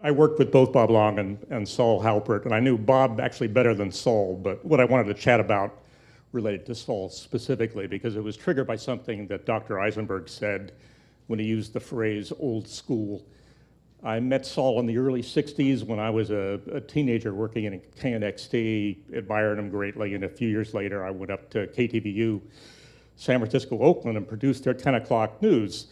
I worked with both Bob Long and Saul Halpert, and I knew Bob actually better than Saul, but what I wanted to chat about related to Saul specifically, because it was triggered by something that Dr. Eisenberg said when he used the phrase old school. I met Saul in the early 60s when I was a teenager working in KNXT, admired him greatly, and a few years later I went up to KTVU, San Francisco, Oakland, and produced their 10 o'clock news.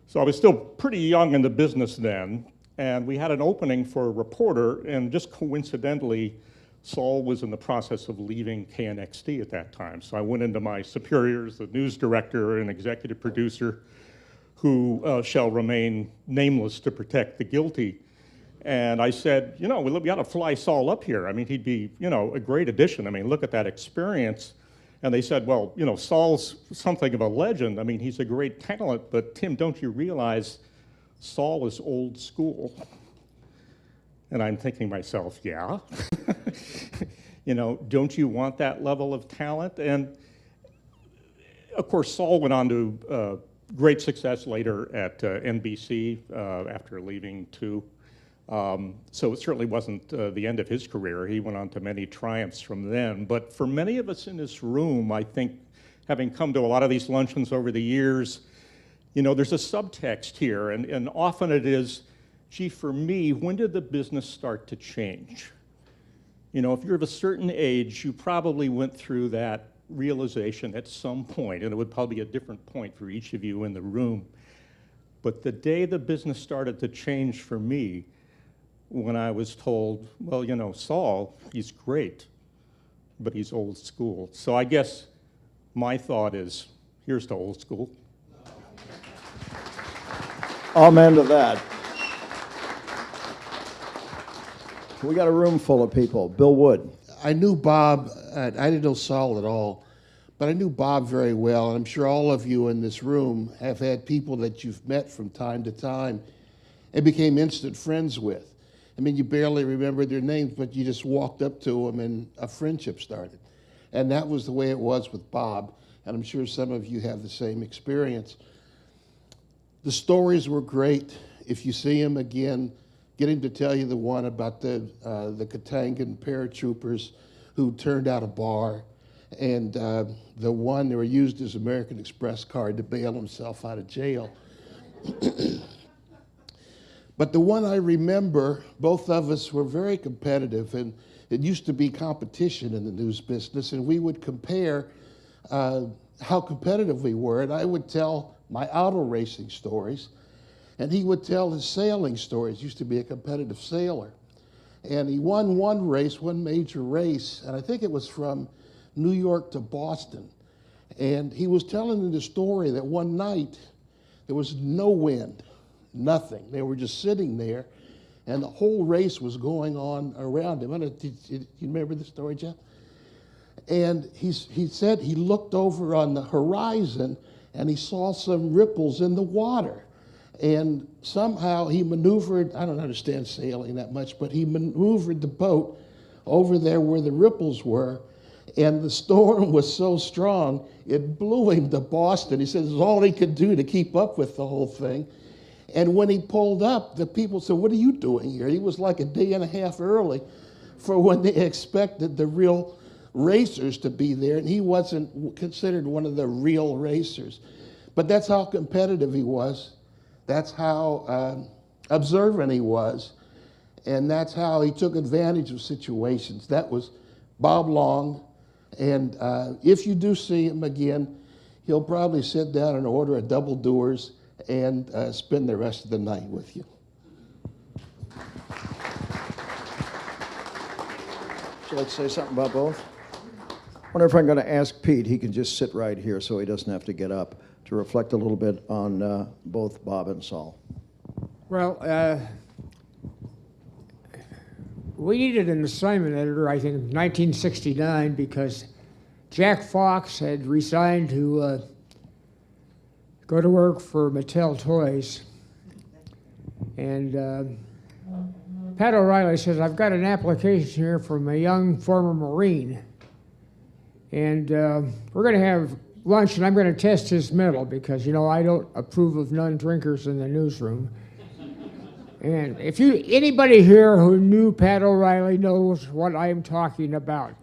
So I was still pretty young in the business then, and we had an opening for a reporter, and just coincidentally, Saul was in the process of leaving KNXT at that time. So I went into my superiors, the news director and executive producer, who shall remain nameless to protect the guilty. And I said, we got to fly Saul up here. I mean, he'd be, a great addition. I mean, look at that experience. And they said, well, Saul's something of a legend. I mean, he's a great talent, but Tim, don't you realize Saul is old school? And I'm thinking to myself, yeah. Don't you want that level of talent? And of course, Saul went on to great success later at NBC after leaving too. So it certainly wasn't the end of his career. He went on to many triumphs from then. But for many of us in this room, I think, having come to a lot of these luncheons over the years, there's a subtext here, and often it is, gee, for me, when did the business start to change? If you're of a certain age, you probably went through that realization at some point, and it would probably be a different point for each of you in the room. But the day the business started to change for me, when I was told, well, Saul, he's great, but he's old school. So I guess my thought is, here's to old school. Amen to that. We got a room full of people. Bill Wood. I knew Bob, I didn't know Saul at all, but I knew Bob very well, and I'm sure all of you in this room have had people that you've met from time to time and became instant friends with. I mean, you barely remember their names, but you just walked up to them and a friendship started. And that was the way it was with Bob, and I'm sure some of you have the same experience. The stories were great. If you see him again, get him to tell you the one about the Katangan paratroopers who turned out a bar, and the one that were used as American Express card to bail himself out of jail. But the one I remember, both of us were very competitive, and it used to be competition in the news business, and we would compare how competitive we were, and I would tell my auto racing stories, and he would tell his sailing stories. He used to be a competitive sailor. And he won one major race, and I think it was from New York to Boston. And he was telling the story that one night there was no wind, nothing. They were just sitting there, and the whole race was going on around him. Do you remember the story, Jeff? And he said he looked over on the horizon, and he saw some ripples in the water. And somehow he maneuvered, I don't understand sailing that much, but he maneuvered the boat over there where the ripples were, and the storm was so strong, it blew him to Boston. He said it was all he could do to keep up with the whole thing. And when he pulled up, the people said, "What are you doing here?" He was like a day and a half early for when they expected the real racers to be there, and he wasn't considered one of the real racers. But that's how competitive he was. That's how observant he was, and that's how he took advantage of situations. That was Bob Long, and if you do see him again, he'll probably sit down and order a double Doers and spend the rest of the night with you. Would you like to say something about both? I wonder if I'm going to ask Pete. He can just sit right here so he doesn't have to get up, to reflect a little bit on both Bob and Saul. Well, we needed an assignment editor, I think, in 1969 because Jack Fox had resigned to go to work for Mattel Toys. And Pat O'Reilly says, "I've got an application here from a young former Marine. And we're going to have lunch, and I'm going to test his mettle because, I don't approve of non-drinkers in the newsroom." And if anybody here who knew Pat O'Reilly knows what I'm talking about.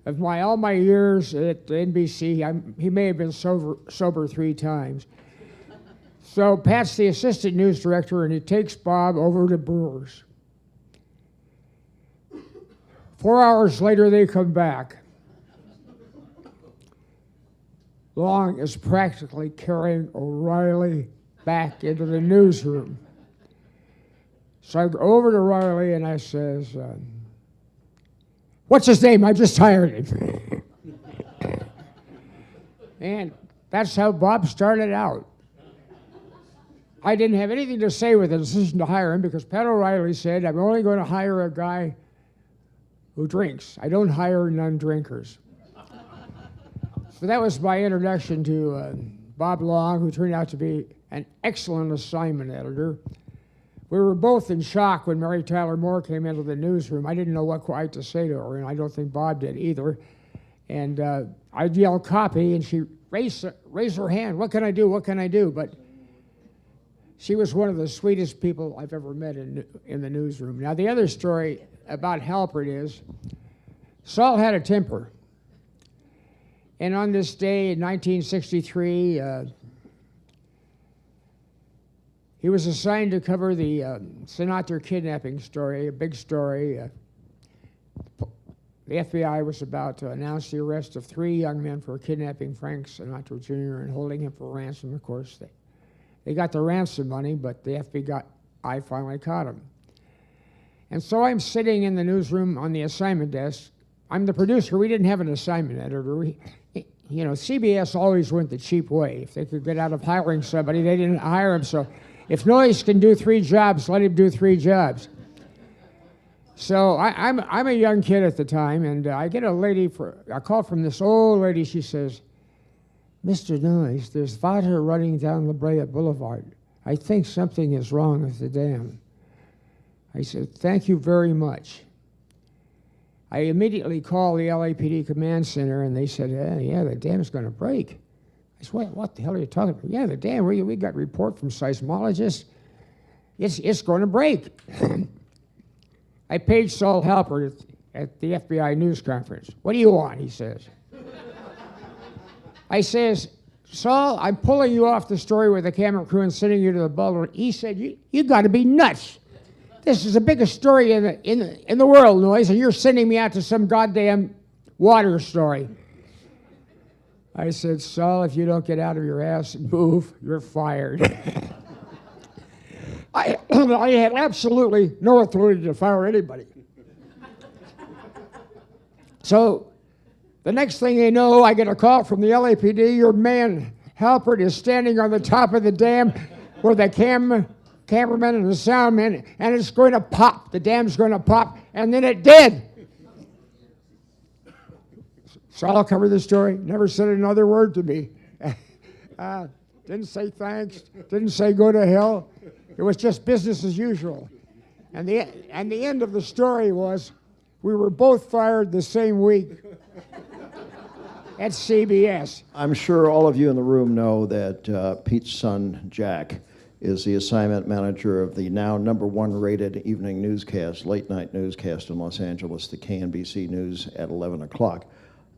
Of all my years at NBC, he may have been sober 3 times. So Pat's the assistant news director, and he takes Bob over to Brewers. 4 hours later, they come back. Long is practically carrying O'Reilly back into the newsroom. So I go over to Riley and I says, what's his name? I just hired him. And that's how Bob started out. I didn't have anything to say with the decision to hire him because Pat O'Reilly said, I'm only going to hire a guy who drinks. I don't hire non-drinkers. So that was my introduction to Bob Long, who turned out to be an excellent assignment editor. We were both in shock when Mary Tyler Moore came into the newsroom. I didn't know what quite to say to her, and I don't think Bob did either. And I'd yell copy, and she raised her hand. What can I do? What can I do? But she was one of the sweetest people I've ever met in the newsroom. Now, the other story about Halpert is Saul had a temper. And on this day in 1963, he was assigned to cover the Sinatra kidnapping story, a big story. The FBI was about to announce the arrest of 3 young men for kidnapping Frank Sinatra Jr. and holding him for ransom. Of course, they got the ransom money, but the FBI finally caught him. And so I'm sitting in the newsroom on the assignment desk. I'm the producer. We didn't have an assignment editor. CBS always went the cheap way. If they could get out of hiring somebody, they didn't hire him. So if Noyes can do 3 jobs, let him do 3 jobs. So I'm a young kid at the time, and I get a call from this old lady. She says, Mr. Noyes, there's water running down La Brea Boulevard. I think something is wrong with the dam. I said, thank you very much. I immediately called the LAPD command center, and they said, yeah, the dam's going to break. I said, what the hell are you talking about? Yeah, the dam, we got a report from seismologists. It's going to break. I paged Saul Halpert at the FBI news conference. What do you want, he says. I says, Saul, I'm pulling you off the story with the camera crew and sending you to the Boulevard. He said, you got to be nuts. This is the biggest story in the world, Noyes, and you're sending me out to some goddamn water story. I said, Saul, if you don't get out of your ass and move, you're fired. I had absolutely no authority to fire anybody. So the next thing you know, I get a call from the LAPD. Your man, Halpert, is standing on the top of the dam with a cameraman and the soundman, and it's going to pop. The dam's going to pop, and then it did. Saul covered the story, never said another word to me. Didn't say thanks, didn't say go to hell. It was just business as usual. And the end of the story was we were both fired the same week at CBS. I'm sure all of you in the room know that Pete's son, Jack, is the assignment manager of the now #1 rated evening newscast, late night newscast in Los Angeles, the KNBC News at 11 o'clock.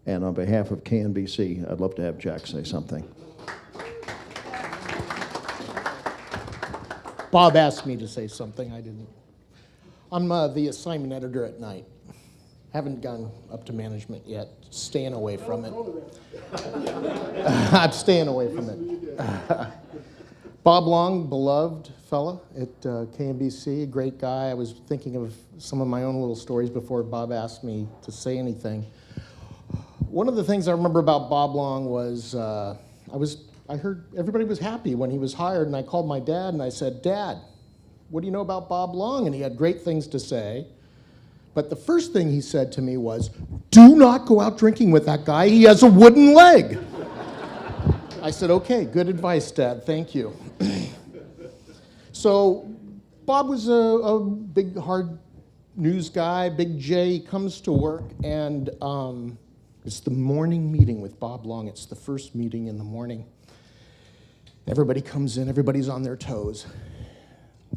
And on behalf of KNBC, I'd love to have Jack say something. Bob asked me to say something, I didn't. I'm the assignment editor at night. Haven't gone up to management yet, staying away from it. I'm staying away from it. Bob Long, beloved fella at KNBC, a great guy. I was thinking of some of my own little stories before Bob asked me to say anything. One of the things I remember about Bob Long was I heard everybody was happy when he was hired, and I called my dad and I said, Dad, what do you know about Bob Long? And he had great things to say. But the first thing he said to me was, do not go out drinking with that guy. He has a wooden leg. I said, okay, good advice, Dad. Thank you. So Bob was a big, hard news guy, Big J. He comes to work, and it's the morning meeting with Bob Long. It's the first meeting in the morning. Everybody comes in. Everybody's on their toes.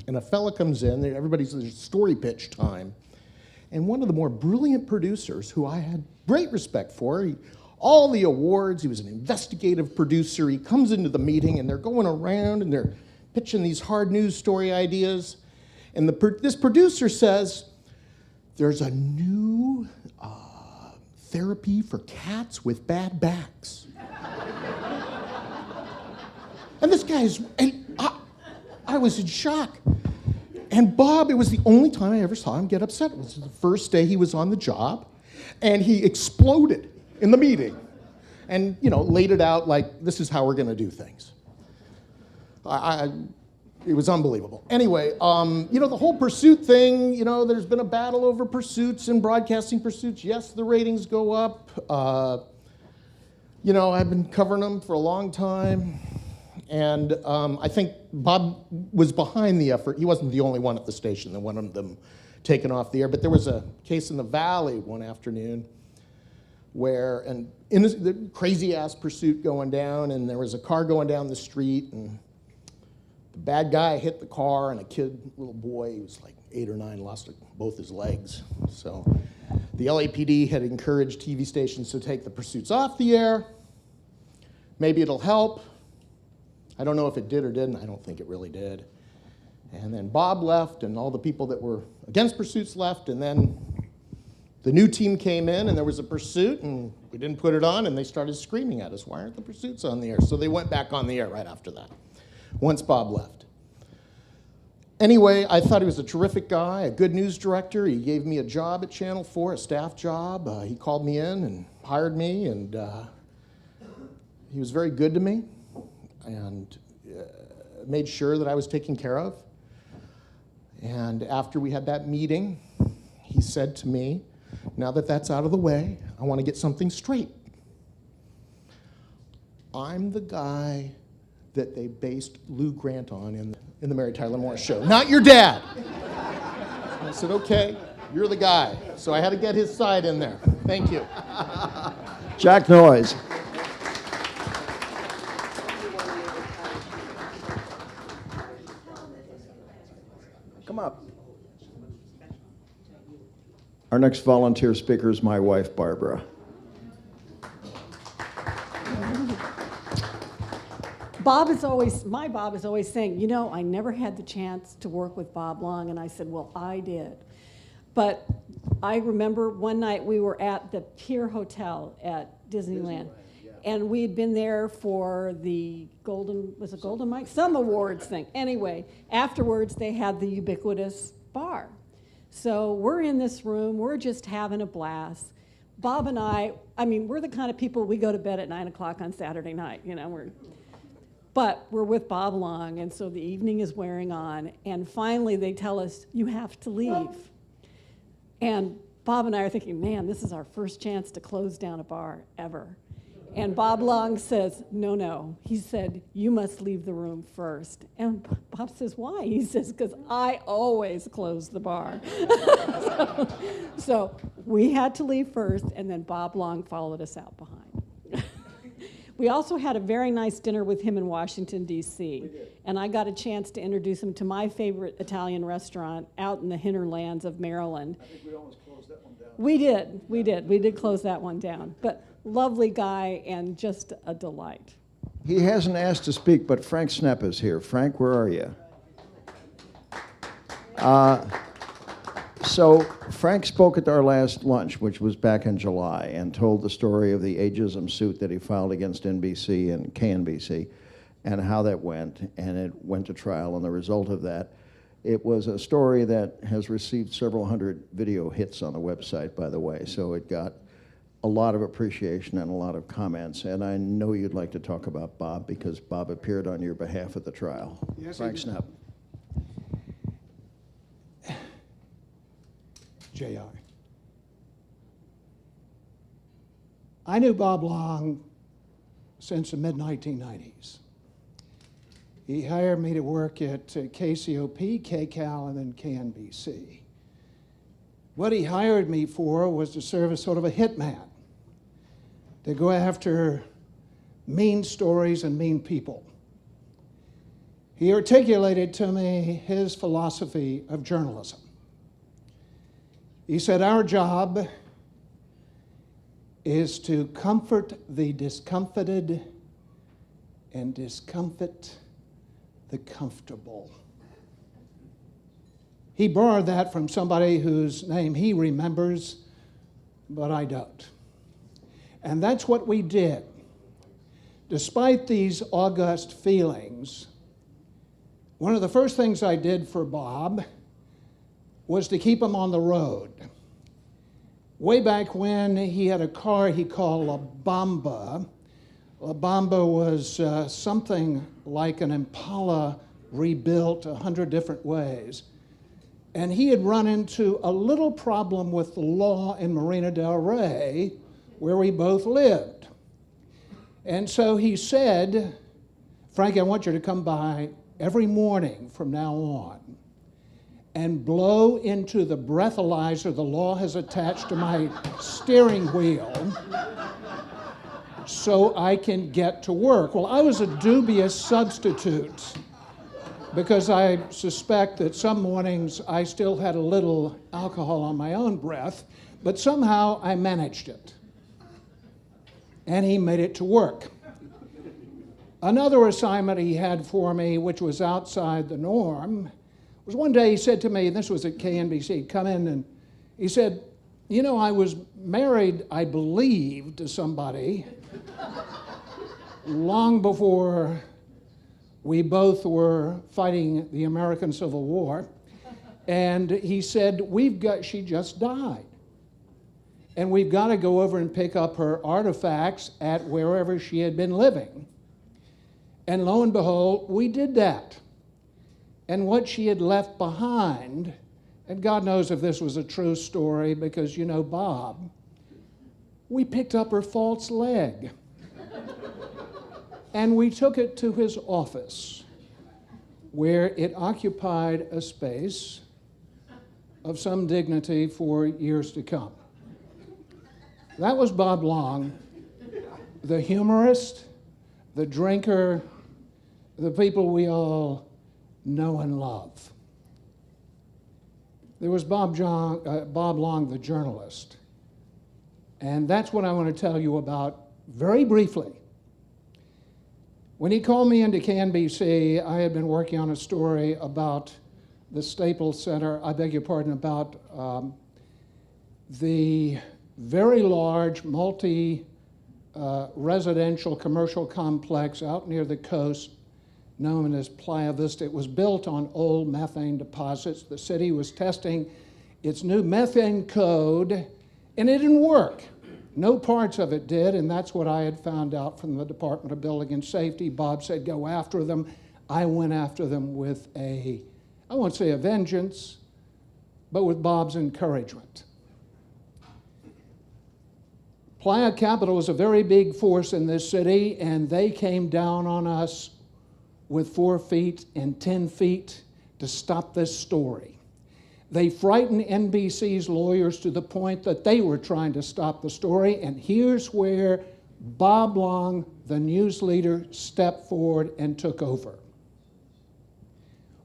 And a fella comes in, there's story pitch time, and one of the more brilliant producers who I had great respect for, all the awards, he was an investigative producer, he comes into the meeting and they're going around and they're pitching these hard news story ideas. And this producer says, there's a new therapy for cats with bad backs. And this guy's, I was in shock. And Bob, it was the only time I ever saw him get upset. It was the first day he was on the job, and he exploded in the meeting and, laid it out like, this is how we're going to do things. It was unbelievable. Anyway, the whole pursuit thing, there's been a battle over pursuits and broadcasting pursuits. Yes, the ratings go up. I've been covering them for a long time. And I think Bob was behind the effort. He wasn't the only one at the station that wanted them taken off the air. But there was a case in the Valley one afternoon where the crazy-ass pursuit going down, and there was a car going down the street, and the bad guy hit the car, and little boy, he was like 8 or 9, lost both his legs. So the LAPD had encouraged TV stations to take the pursuits off the air. Maybe it'll help. I don't know if it did or didn't. I don't think it really did. And then Bob left, and all the people that were against pursuits left, and then the new team came in, and there was a pursuit, and we didn't put it on, and they started screaming at us, why aren't the pursuits on the air? So they went back on the air right after that, once Bob left. Anyway, I thought he was a terrific guy, a good news director. He gave me a job at Channel 4, a staff job. He called me in and hired me, and he was very good to me and made sure that I was taken care of. And after we had that meeting, he said to me, now that that's out of the way, I want to get something straight. I'm the guy that they based Lou Grant on in the Mary Tyler Moore Show, not your dad. I said, okay, you're the guy. So I had to get his side in there. Thank you. Jack Noyes. Come up. Our next volunteer speaker is my wife, Barbara. My Bob is always saying, I never had the chance to work with Bob Long. And I said, well, I did. But I remember one night we were at the Pier Hotel at Disneyland. And we had been there for the Golden Mike? Some awards thing. Anyway, afterwards they had the ubiquitous bar. So we're in this room, we're just having a blast. Bob and I mean, we're the kind of people, we go to bed at 9 o'clock on Saturday night, but we're with Bob Long, and so the evening is wearing on, and finally they tell us, you have to leave. And Bob and I are thinking, man, this is our first chance to close down a bar ever. And Bob Long says, no. He said, you must leave the room first. And Bob says, why? He says, because I always close the bar. so we had to leave first, and then Bob Long followed us out behind. We also had a very nice dinner with him in Washington, D.C. And I got a chance to introduce him to my favorite Italian restaurant out in the hinterlands of Maryland. I think we almost closed that one down. We did close that one down. But lovely guy and just a delight. He hasn't asked to speak, but Frank Snepp is here. Frank, where are you? So Frank spoke at our last lunch, which was back in July, and told the story of the ageism suit that he filed against NBC and KNBC and how that went, and it went to trial. And the result of that, it was a story that has received several hundred video hits on the website, by the way, so it got a lot of appreciation and a lot of comments. And I know you'd like to talk about Bob because Bob appeared on your behalf at the trial. Yes, Frank Snepp. JR. I knew Bob Long since the mid-1990s. He hired me to work at KCOP, KCAL, and then KNBC. What he hired me for was to serve as sort of a hitman, to go after mean stories and mean people. he articulated to me his philosophy of journalism. He said, our job is to comfort the discomfited and discomfit the comfortable. He borrowed that from somebody whose name he remembers, but I don't. And that's what we did. Despite these august feelings, one of the first things I did for Bob was to keep him on the road. Way back when, he had a car he called La Bamba. La Bamba was something like an Impala rebuilt 100 different ways. And he had run into a little problem with the law in Marina del Rey, where we both lived. And so he said, Frank, I want you to come by every morning from now on and blow into the breathalyzer the law has attached to my steering wheel so I can get to work. Well, I was a dubious substitute because I suspect that some mornings I still had a little alcohol on my own breath, but somehow I managed it. And he made it to work. Another assignment he had for me, which was outside the norm, was one day he said to me, and this was at KNBC, he'd come in and he said, you know, I was married, I believe, to somebody long before we both were fighting the American Civil War. And he said, she just died. And we've got to go over and pick up her artifacts at wherever she had been living. And lo and behold, we did that. And what she had left behind, and God knows if this was a true story because you know Bob, we picked up her false leg. And we took it to his office, where it occupied a space of some dignity for years to come. That was Bob Long, the humorist, the drinker, the people we all know and love. There was Bob Long, the journalist. And that's what I want to tell you about very briefly. When he called me into KNBC, I had been working on a story about the Staples Center, about the very large multi-residential commercial complex out near the coast known as Playa Vista. It was built on old methane deposits. The city was testing its new methane code, and it didn't work. No parts of it did, and that's what I had found out from the Department of Building and Safety. Bob said, go after them. I went after them with I won't say a vengeance, but with Bob's encouragement. Playa Capital was a very big force in this city, and they came down on us with 4 feet and 10 feet to stop this story. They frightened NBC's lawyers to the point that they were trying to stop the story, and here's where Bob Long, the news leader, stepped forward and took over.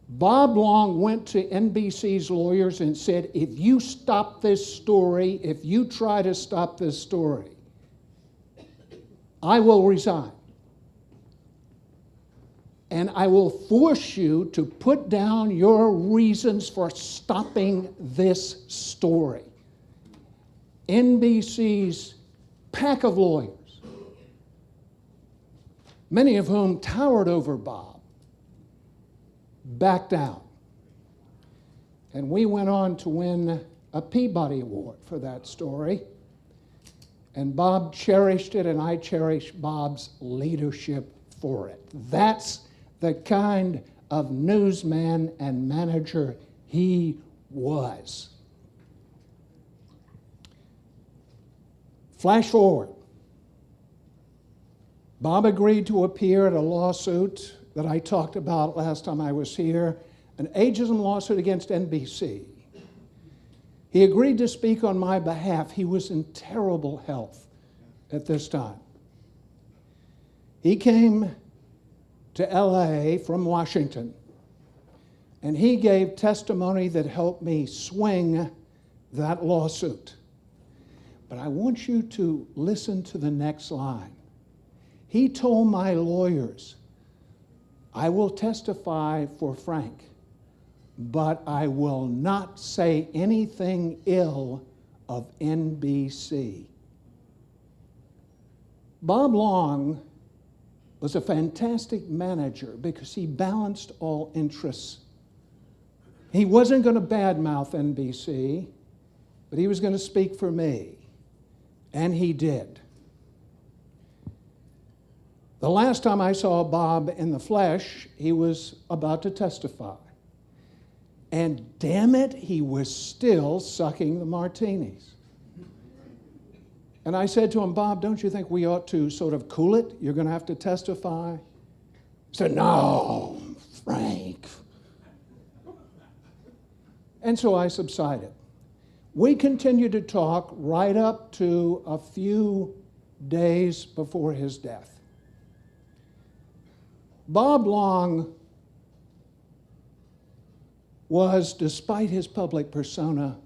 Bob Long went to NBC's lawyers and said, if you stop this story, if you try to stop this story, I will resign. And I will force you to put down your reasons for stopping this story. NBC's pack of lawyers, many of whom towered over Bob, backed down. And we went on to win a Peabody Award for that story. And Bob cherished it, and I cherish Bob's leadership for it. That's the kind of newsman and manager he was. Flash forward. Bob agreed to appear at a lawsuit that I talked about last time I was here, an ageism lawsuit against NBC. He agreed to speak on my behalf. He was in terrible health at this time. He came to LA from Washington. And he gave testimony that helped me swing that lawsuit. But I want you to listen to the next line. He told my lawyers, I will testify for Frank, but I will not say anything ill of NBC. Bob Long was a fantastic manager because he balanced all interests. He wasn't going to badmouth NBC, but he was going to speak for me, and he did. The last time I saw Bob in the flesh, he was about to testify. And damn it, he was still sucking the martinis. And I said to him, Bob, don't you think we ought to sort of cool it? You're going to have to testify. He said, no, Frank. And so I subsided. We continued to talk right up to a few days before his death. Bob Long was, despite his public persona,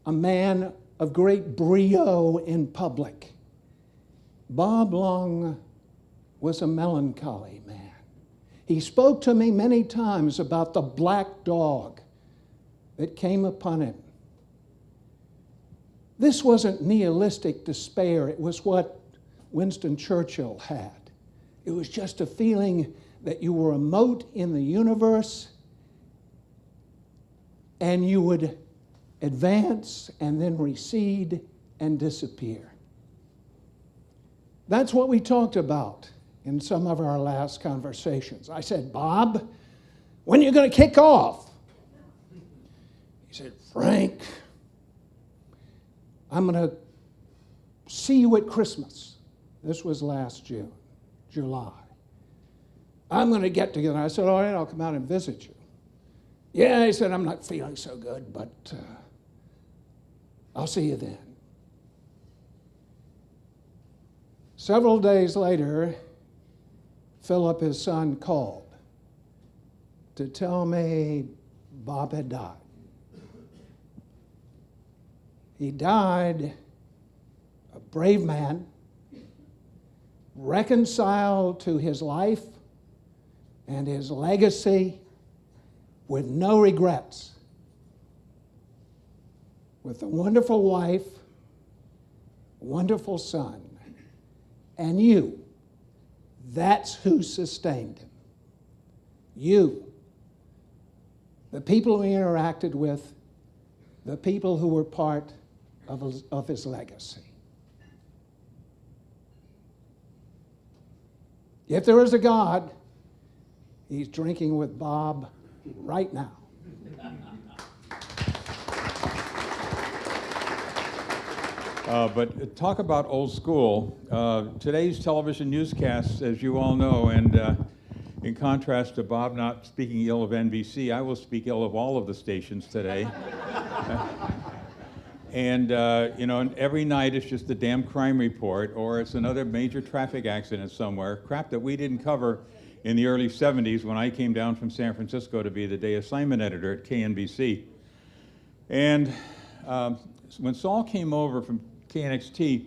a man of great brio in public. Bob Long was a melancholy man. He spoke to me many times about the black dog that came upon him. This wasn't nihilistic despair. It was what Winston Churchill had. It was just a feeling that you were a mote in the universe and you would advance and then recede and disappear. That's what we talked about in some of our last conversations. I said, Bob, when are you going to kick off? He said, Frank, I'm going to see you at Christmas. This was last July. I'm going to get together. I said, all right, I'll come out and visit you. Yeah, he said, I'm not feeling so good, but I'll see you then. Several days later, Philip, his son, called to tell me Bob had died. He died a brave man, reconciled to his life and his legacy with no regrets, with a wonderful wife, wonderful son, and you. That's who sustained him. You. The people he interacted with, the people who were part of his legacy. If there is a God, he's drinking with Bob right now. But talk about old school. Today's television newscasts, as you all know, and in contrast to Bob not speaking ill of NBC, I will speak ill of all of the stations today. And every night it's just a damn crime report, or it's another major traffic accident somewhere, crap that we didn't cover in the early 70s when I came down from San Francisco to be the day assignment editor at KNBC. And when Saul came over from KNXT,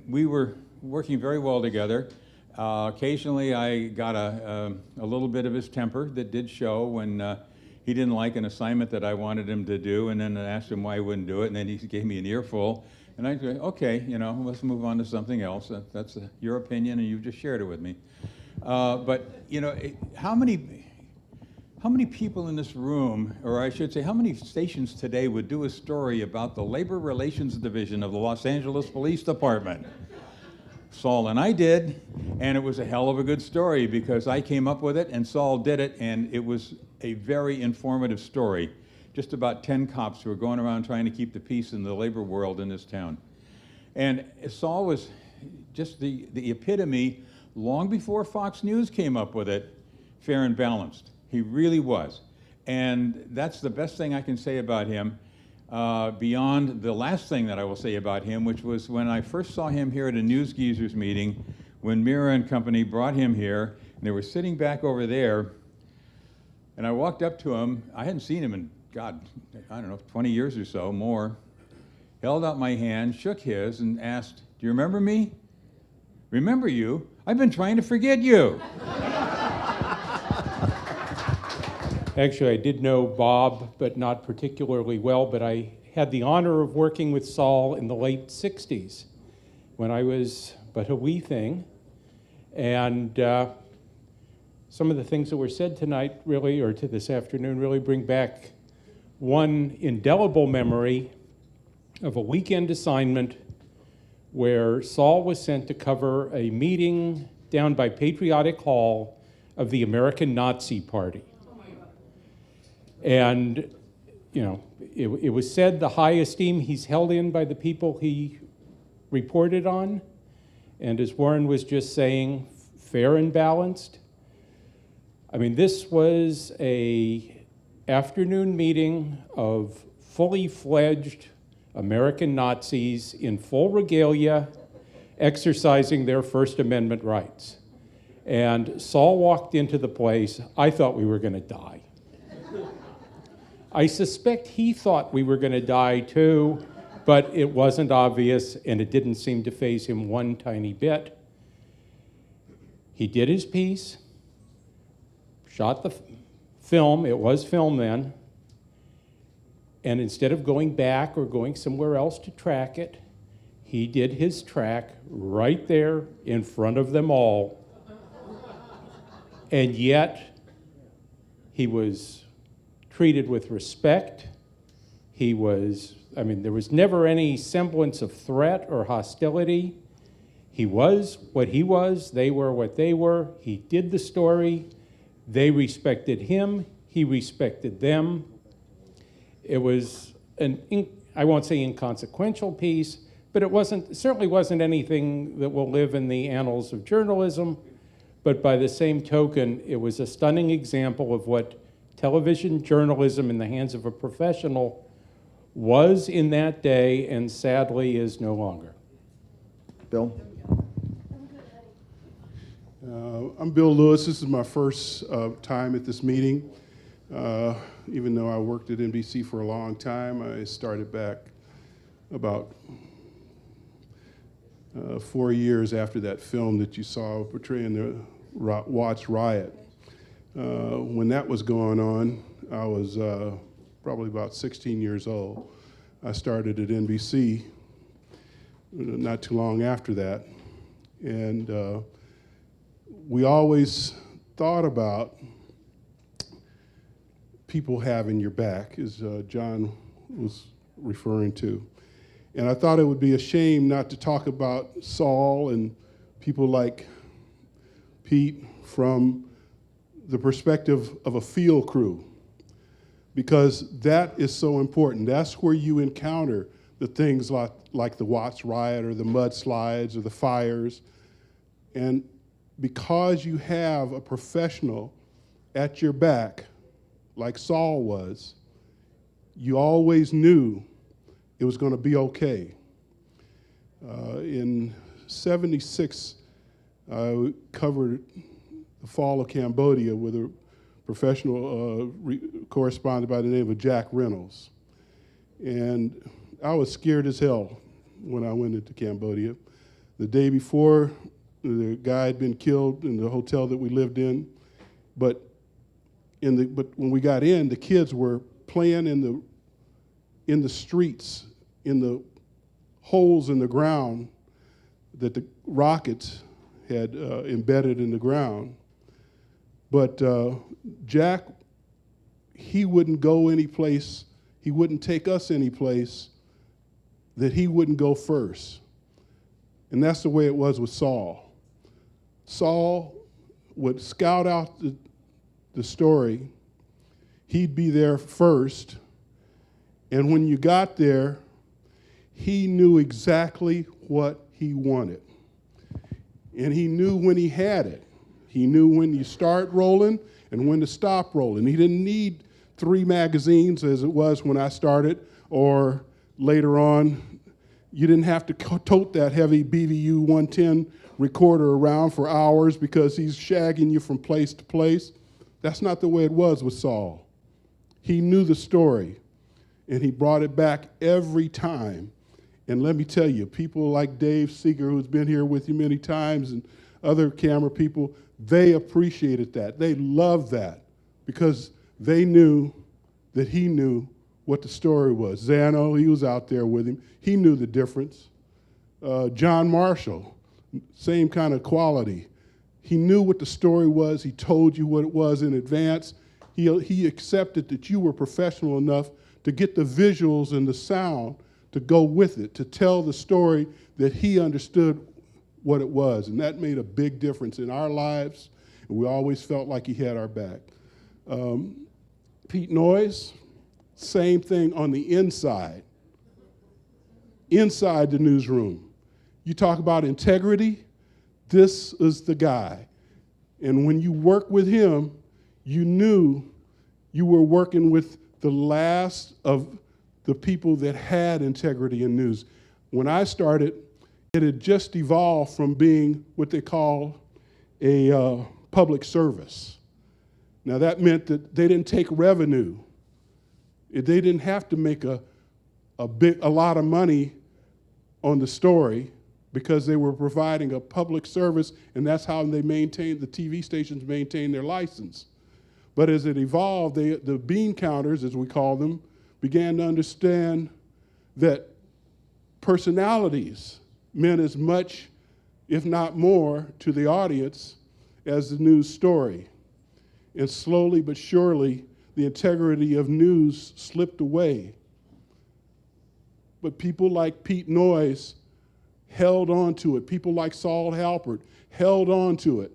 we were working very well together. Occasionally I got a little bit of his temper that did show when he didn't like an assignment that I wanted him to do, and then I asked him why he wouldn't do it, and then he gave me an earful. And I said, okay, let's move on to something else. That's your opinion, and you've just shared it with me. But how many people in this room, or I should say, how many stations today would do a story about the Labor Relations Division of the Los Angeles Police Department? Saul and I did, and it was a hell of a good story because I came up with it and Saul did it, and it was a very informative story. Just about 10 cops who were going around trying to keep the peace in the labor world in this town. And Saul was just the epitome, long before Fox News came up with it, fair and balanced. He really was. And that's the best thing I can say about him, beyond the last thing that I will say about him, which was when I first saw him here at a News Geezers meeting when Mira and company brought him here, and they were sitting back over there, and I walked up to him. I hadn't seen him in, God, I don't know, 20 years or so, more. Held out my hand, shook his, and asked, "Do you remember me?" "Remember you? I've been trying to forget you." Actually, I did know Bob, but not particularly well, but I had the honor of working with Saul in the late 60s when I was but a wee thing. And some of the things that were said tonight really, or to this afternoon, really bring back one indelible memory of a weekend assignment where Saul was sent to cover a meeting down by Patriotic Hall of the American Nazi Party. And, you know, it was said the high esteem he's held in by the people he reported on, and as Warren was just saying, fair and balanced. I mean, this was a afternoon meeting of fully fledged American Nazis in full regalia, exercising their First Amendment rights. And Saul walked into the place. I thought we were going to die. I suspect he thought we were going to die too, but it wasn't obvious, and it didn't seem to faze him one tiny bit. He did his piece, shot the film. It was film then. And instead of going back or going somewhere else to track it, he did his track right there in front of them all. And yet, he was treated with respect. He was, I mean, there was never any semblance of threat or hostility. He was what he was, they were what they were. He did the story. They respected him, he respected them. It was I won't say inconsequential piece, but it certainly wasn't anything that will live in the annals of journalism. But by the same token, it was a stunning example of what television journalism in the hands of a professional was in that day and sadly is no longer. Bill? I'm Bill Lewis. This is my first time at this meeting. Even though I worked at NBC for a long time, I started back about 4 years after that film that you saw portraying the Watts riot. When that was going on, I was probably about 16 years old. I started at NBC not too long after that. And we always thought about people having your back, as John was referring to. And I thought it would be a shame not to talk about Saul and people like Pete from the perspective of a field crew, because that is so important. That's where you encounter the things like the Watts riot or the mudslides or the fires. And because you have a professional at your back, like Saul was, you always knew it was going to be okay. In '76, I covered the fall of Cambodia with a professional correspondent by the name of Jack Reynolds. And I was scared as hell when I went into Cambodia. The day before, the guy had been killed in the hotel that we lived in, but when we got in, the kids were playing in the streets, in the holes in the ground that the rockets had embedded in the ground. But Jack, he wouldn't go any place, he wouldn't take us any place that he wouldn't go first. And that's the way it was with Saul. Saul would scout out the story, he'd be there first, and when you got there, he knew exactly what he wanted. And he knew when he had it. He knew when you start rolling and when to stop rolling. He didn't need 3 magazines as it was when I started, or later on, you didn't have to tote that heavy BVU 110 recorder around for hours because he's shagging you from place to place. That's not the way it was with Saul. He knew the story, and he brought it back every time. And let me tell you, people like Dave Seeger, who's been here with you many times, and other camera people, they appreciated that. They loved that because they knew that he knew what the story was. Zano, he was out there with him. He knew the difference. John Marshall, same kind of quality. He knew what the story was. He told you what it was in advance. He accepted that you were professional enough to get the visuals and the sound to go with it, to tell the story that he understood what it was. And that made a big difference in our lives, and we always felt like he had our back. Pete Noyes, same thing on the inside the newsroom. You talk about integrity, this is the guy. And when you work with him, you knew you were working with the last of the people that had integrity in news. When I started, it had just evolved from being what they call a public service. Now that meant that they didn't take revenue. They didn't have to make a lot of money on the story because they were providing a public service, and that's how they maintained, the TV stations maintained their license. But as it evolved, the bean counters, as we call them, began to understand that personalities meant as much, if not more, to the audience as the news story. And slowly but surely, the integrity of news slipped away. But people like Pete Noyes held on to it. People like Saul Halpert held on to it.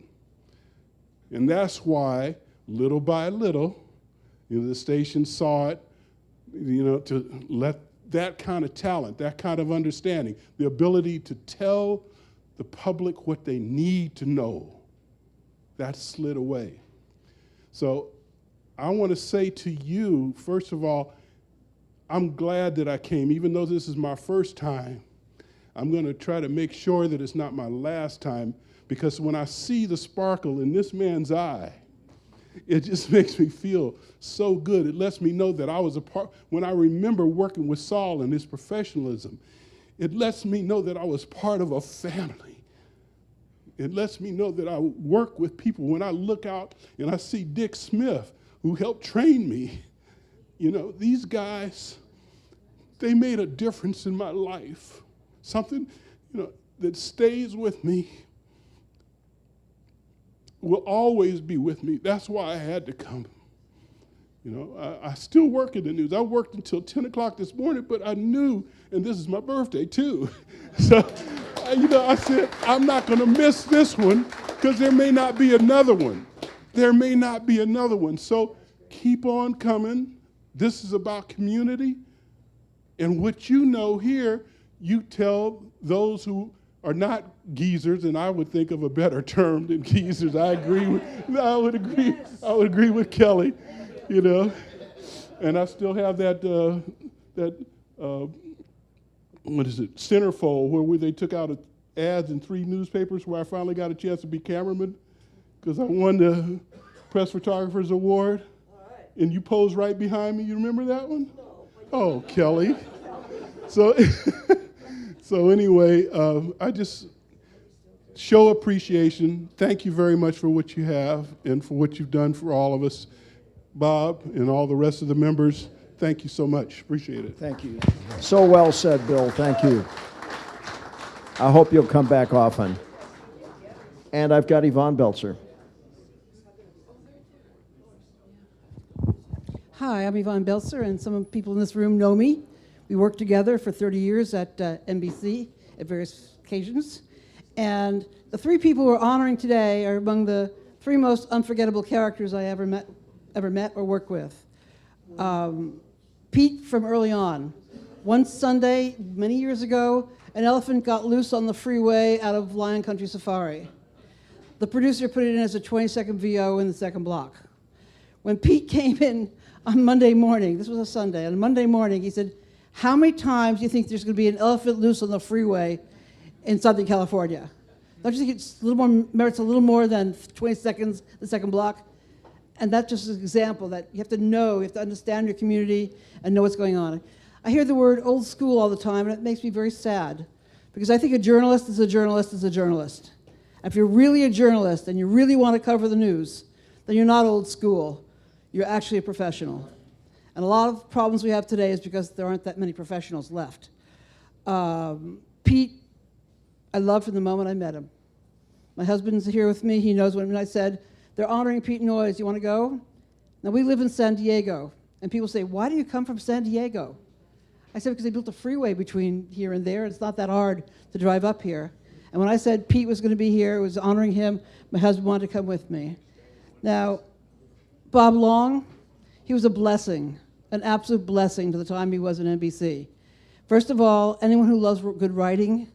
And that's why, little by little, the station saw it, to let that kind of talent, that kind of understanding, the ability to tell the public what they need to know, that slid away. So I want to say to you, first of all, I'm glad that I came. Even though this is my first time, I'm going to try to make sure that it's not my last time, because when I see the sparkle in this man's eye, it just makes me feel so good. It lets me know that I was a part, when I remember working with Saul and his professionalism, it lets me know that I was part of a family. It lets me know that I work with people. When I look out and I see Dick Smith, who helped train me, these guys, they made a difference in my life. Something, that stays with me, will always be with me. That's why I had to come. I still work in the news. I worked until 10 o'clock this morning, but I knew, and this is my birthday too. So, I said, I'm not going to miss this one because there may not be another one. There may not be another one. So keep on coming. This is about community. And what you know here, you tell those who are not geezers, and I would think of a better term than geezers. I would agree with Kelly, And I still have that centerfold where they took out ads in 3 newspapers where I finally got a chance to be cameraman because I won the Press Photographers Award. Right. And you posed right behind me. You remember that one? No. Oh, Kelly. So anyway, I just show appreciation. Thank you very much for what you have and for what you've done for all of us. Bob and all the rest of the members, thank you so much. Appreciate it. Thank you. So well said, Bill. Thank you. I hope you'll come back often. And I've got Yvonne Belzer. Hi, I'm Yvonne Belzer, and some people in this room know me. We worked together for 30 years at NBC at various occasions. And the 3 people we're honoring today are among the 3 most unforgettable characters I ever met or worked with. Pete from early on. One Sunday, many years ago, an elephant got loose on the freeway out of Lion Country Safari. The producer put it in as a 20-second VO in the second block. When Pete came in on Monday morning, this was a Sunday, on Monday morning, he said, "How many times do you think there's going to be an elephant loose on the freeway in Southern California?" Don't you think it's a little more, merits a little more than 20 seconds, the second block? And that's just an example that you have to know, you have to understand your community and know what's going on. I hear the word old school all the time, and it makes me very sad, because I think a journalist is a journalist is a journalist. If you're really a journalist and you really want to cover the news, then you're not old school. You're actually a professional. And a lot of problems we have today is because there aren't that many professionals left. Pete, I loved from the moment I met him. My husband's here with me. He knows when I said, they're honoring Pete Noyes. You want to go? Now, we live in San Diego. And people say, why do you come from San Diego? I said, because they built a freeway between here and there. It's not that hard to drive up here. And when I said Pete was going to be here, it was honoring him. My husband wanted to come with me. Now, Bob Long, he was a blessing, an absolute blessing to the time he was at NBC. First of all, anyone who loves good writing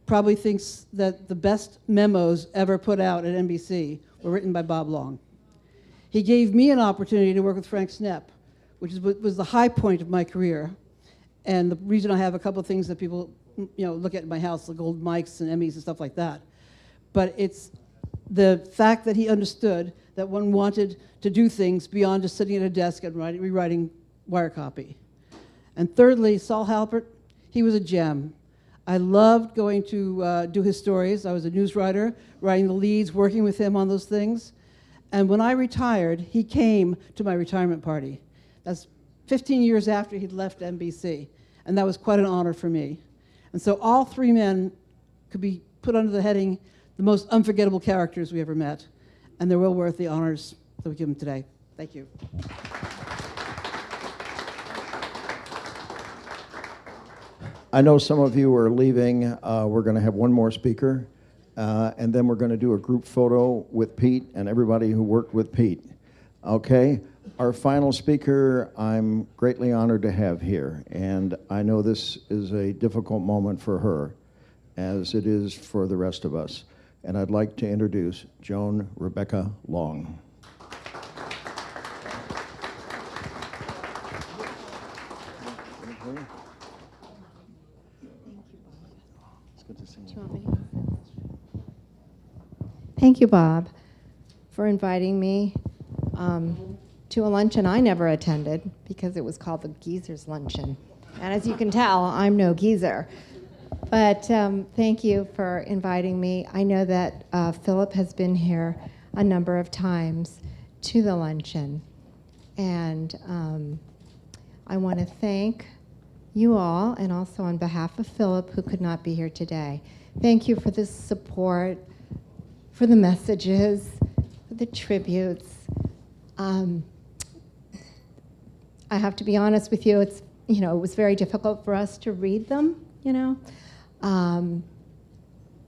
probably thinks that the best memos ever put out at NBC were written by Bob Long. He gave me an opportunity to work with Frank Snepp, which was the high point of my career. And the reason I have a couple of things that people look at in my house, the gold mics and Emmys and stuff like that. But it's the fact that he understood that one wanted to do things beyond just sitting at a desk and rewriting wire copy. And thirdly, Saul Halpert, he was a gem. I loved going to do his stories. I was a news writer, writing the leads, working with him on those things. And when I retired, he came to my retirement party. That's 15 years after he'd left NBC. And that was quite an honor for me. And so all three men could be put under the heading, the most unforgettable characters we ever met. And they're well worth the honors that we give them today. Thank you. I know some of you are leaving. We're going to have one more speaker, and then we're going to do a group photo with Pete and everybody who worked with Pete. Okay? Our final speaker, I'm greatly honored to have here, and I know this is a difficult moment for her, as it is for the rest of us. And I'd like to introduce Joan Rebecca Long. Thank you, Bob, for inviting me to a luncheon I never attended because it was called the Geezer's Luncheon. And as you can tell, I'm no geezer. But thank you for inviting me. I know that Philip has been here a number of times to the luncheon. And I want to thank you all, and also on behalf of Philip, who could not be here today. Thank you for the support, for the messages, for the tributes. I have to be honest with you, it was very difficult for us to read them,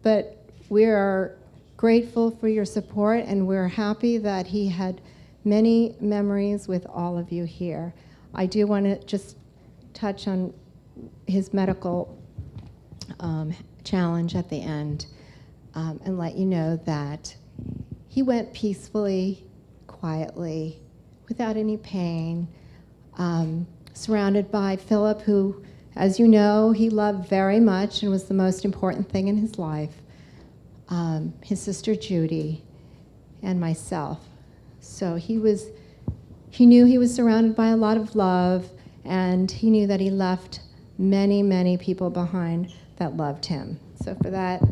but we are grateful for your support, and we're happy that he had many memories with all of you here. I do want to just touch on his medical challenge at the end and let you know that he went peacefully, quietly, without any pain, surrounded by Philip, who, as you know, he loved very much and was the most important thing in his life, his sister Judy, and myself. So he knew he was surrounded by a lot of love, and he knew that he left many, many people behind that loved him. So for that,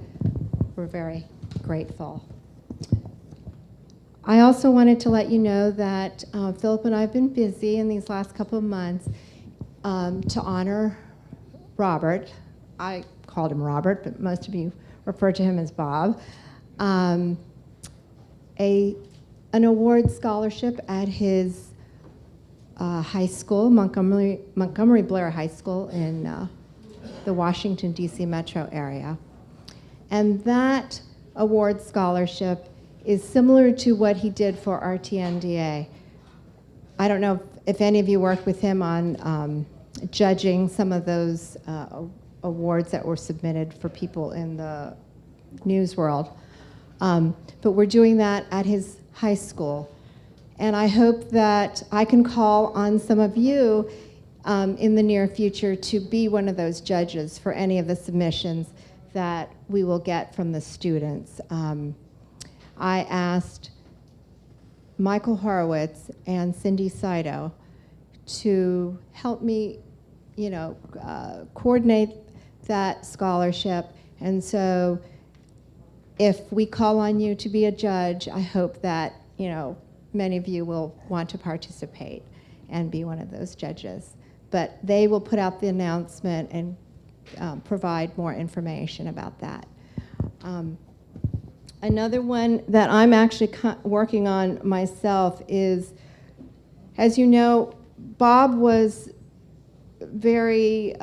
we're very grateful. I also wanted to let you know that Philip and I have been busy in these last couple of months to honor Robert. I called him Robert, but most of you refer to him as Bob. An award scholarship at his high school, Montgomery Blair High School in the Washington, D.C. metro area. And that award scholarship is similar to what he did for RTNDA. I don't know if any of you worked with him on judging some of those awards that were submitted for people in the news world. But we're doing that at his high school. And I hope that I can call on some of you in the near future to be one of those judges for any of the submissions that we will get from the students. I asked Michael Horowitz and Cindy Saito to help me, coordinate that scholarship. And so if we call on you to be a judge, I hope that, many of you will want to participate and be one of those judges. But they will put out the announcement and provide more information about that. Another one that I'm actually working on myself is, as you know, Bob was very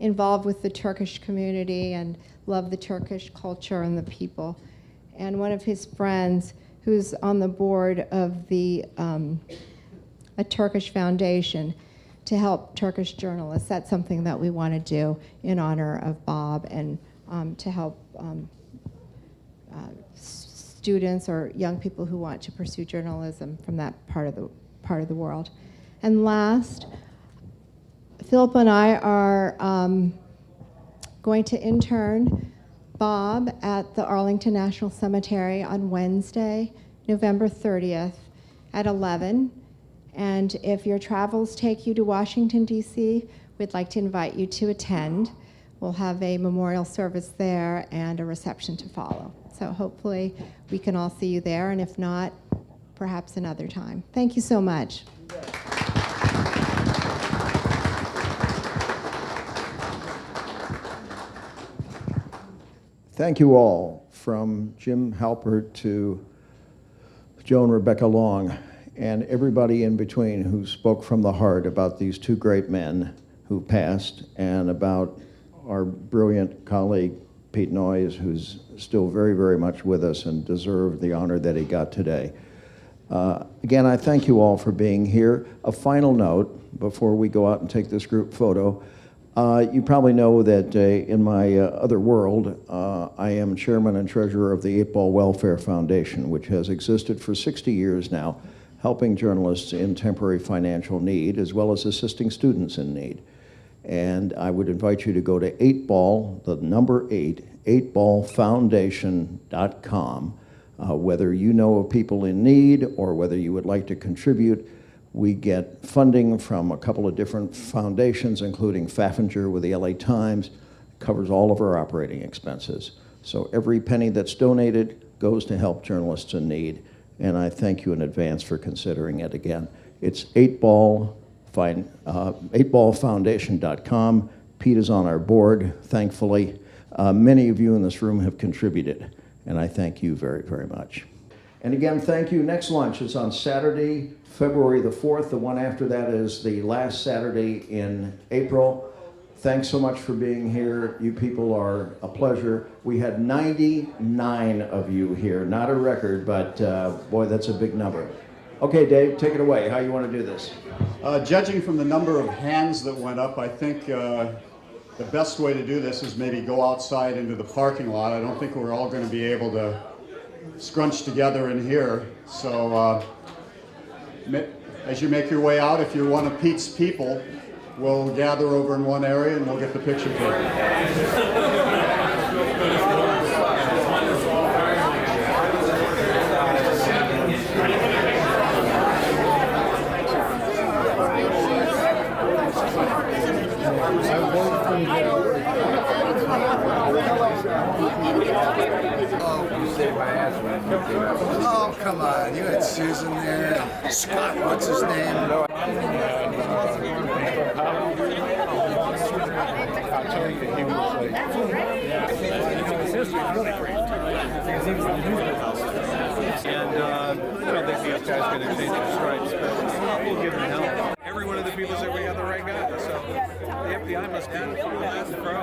involved with the Turkish community and loved the Turkish culture and the people. And one of his friends, who's on the board of a Turkish foundation to help Turkish journalists, that's something that we want to do in honor of Bob and to help students or young people who want to pursue journalism from that part of the world. And last, Philip and I are going to intern Bob at the Arlington National Cemetery on Wednesday, November 30th at 11. And if your travels take you to Washington, D.C., we'd like to invite you to attend. We'll have a memorial service there and a reception to follow. So hopefully we can all see you there, and if not, perhaps another time. Thank you so much. Thank you all, from Jim Halpert to Joan Rebecca Long, and everybody in between who spoke from the heart about these two great men who passed, and about our brilliant colleague, Pete Noyes, who's still very, very much with us and deserved the honor that he got today. Again, I thank you all for being here. A final note before we go out and take this group photo. You probably know that in my other world, I am chairman and treasurer of the 8-Ball Welfare Foundation, which has existed for 60 years now, helping journalists in temporary financial need, as well as assisting students in need. And I would invite you to go to 8-Ball, the number 8, 8ballfoundation.com. Whether you know of people in need or whether you would like to contribute, we get funding from a couple of different foundations, including Faffinger with the LA Times, covers all of our operating expenses. So every penny that's donated goes to help journalists in need, and I thank you in advance for considering it again. It's 8ballfoundation.com. Pete is on our board, thankfully. Many of you in this room have contributed, and I thank you very, very much. And again, thank you. Next lunch is on Saturday, February the 4th. The one after that is the last Saturday in April. Thanks so much for being here. You people are a pleasure. We had 99 of you here. Not a record, but boy, that's a big number. Okay, Dave, take it away. How you want to do this? Judging from the number of hands that went up, I think the best way to do this is maybe go outside into the parking lot. I don't think we're all going to be able to scrunch together in here. So as you make your way out, if you're one of Pete's people, we'll gather over in one area and we'll get the picture taken. Oh, come on. You had Susan there. Scott, what's his name? And I don't think these guys are going to change their stripes, but we'll give them help. Every one of the people said we got the right guy, so the FBI must be that's the pro.